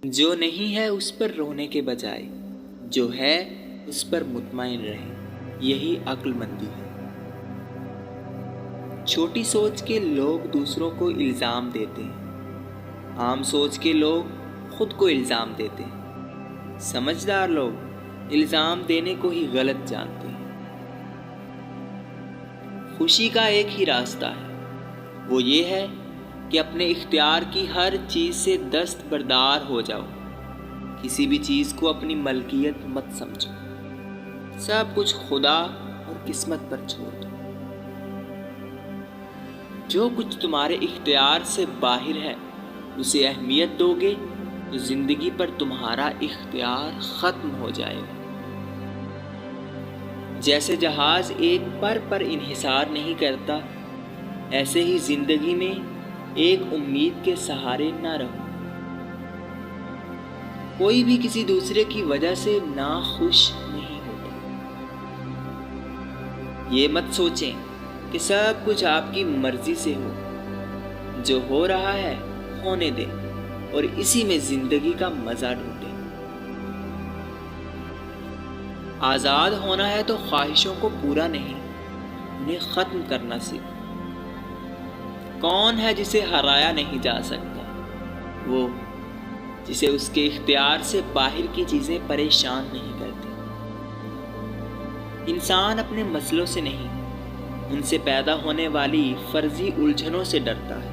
جو نہیں ہے اس پر رونے کے بجائے جو ہے اس پر مطمئن رہیں، یہی عقل مندی ہے۔ چھوٹی سوچ کے لوگ دوسروں کو الزام دیتے ہیں، عام سوچ کے لوگ خود کو الزام دیتے ہیں، سمجھدار لوگ الزام دینے کو ہی غلط جانتے ہیں۔ خوشی کا ایک ہی راستہ ہے، وہ یہ ہے کہ اپنے اختیار کی ہر چیز سے دستبردار ہو جاؤ، کسی بھی چیز کو اپنی ملکیت مت سمجھو، سب کچھ خدا اور قسمت پر چھوڑ دو۔ جو کچھ تمہارے اختیار سے باہر ہے اسے اہمیت دو گے تو زندگی پر تمہارا اختیار ختم ہو جائے گا۔ جیسے جہاز ایک پر انحصار نہیں کرتا، ایسے ہی زندگی میں ایک امید کے سہارے نہ رہو۔ کوئی بھی کسی دوسرے کی وجہ سے ناخوش نہیں ہوتا۔ یہ مت سوچیں کہ سب کچھ آپ کی مرضی سے ہو، جو ہو رہا ہے ہونے دیں اور اسی میں زندگی کا مزہ ڈھونڈیں۔ آزاد ہونا ہے تو خواہشوں کو پورا نہیں، انہیں ختم کرنا سیکھو۔ کون ہے جسے ہرایا نہیں جا سکتا؟ وہ جسے اس کے اختیار سے باہر کی چیزیں پریشان نہیں کرتی۔ انسان اپنے مسئلوں سے نہیں، ان سے پیدا ہونے والی فرضی الجھنوں سے ڈرتا ہے۔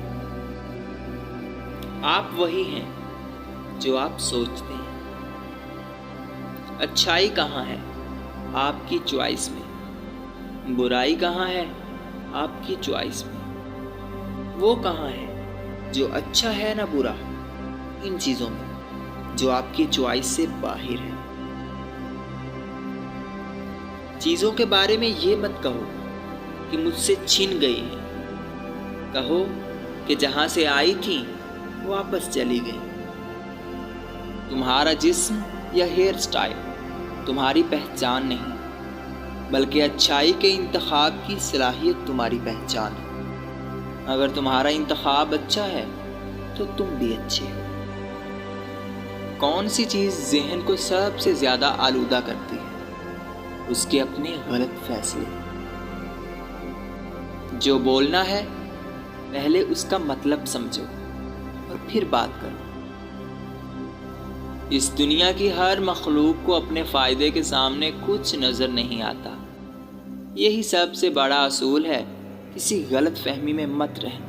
آپ وہی ہیں جو آپ سوچتے ہیں۔ اچھائی کہاں ہے؟ آپ کی چوائس میں۔ برائی کہاں ہے؟ آپ کی چوائس میں۔ وہ کہاں ہے جو اچھا ہے نہ برا؟ ان چیزوں میں جو آپ کی چوائس سے باہر ہے۔ چیزوں کے بارے میں یہ مت کہو کہ مجھ سے چھن گئی ہیں، کہو کہ جہاں سے آئی تھیں واپس چلی گئی۔ تمہارا جسم یا ہیئر سٹائل تمہاری پہچان نہیں، بلکہ اچھائی کے انتخاب کی صلاحیت تمہاری پہچان ہے۔ اگر تمہارا انتخاب اچھا ہے تو تم بھی اچھے ہو۔ کون سی چیز ذہن کو سب سے زیادہ آلودہ کرتی ہے؟ اس کے اپنے غلط فیصلے۔ جو بولنا ہے پہلے اس کا مطلب سمجھو اور پھر بات کرو۔ اس دنیا کی ہر مخلوق کو اپنے فائدے کے سامنے کچھ نظر نہیں آتا۔ یہی سب سے بڑا اصول ہے، کسی غلط فہمی میں مت رہنا۔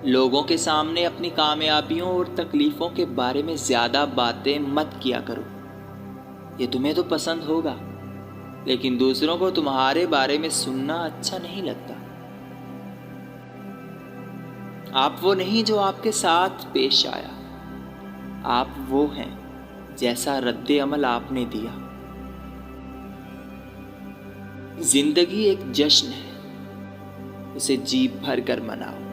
لوگوں کے سامنے اپنی کامیابیوں اور تکلیفوں کے بارے میں زیادہ باتیں مت کیا کرو۔ یہ تمہیں تو پسند ہوگا، لیکن دوسروں کو تمہارے بارے میں سننا اچھا نہیں لگتا۔ آپ وہ نہیں جو آپ کے ساتھ پیش آیا، آپ وہ ہیں جیسا رد عمل آپ نے دیا۔ زندگی ایک جشن ہے، اسے جی بھر کر مناؤ۔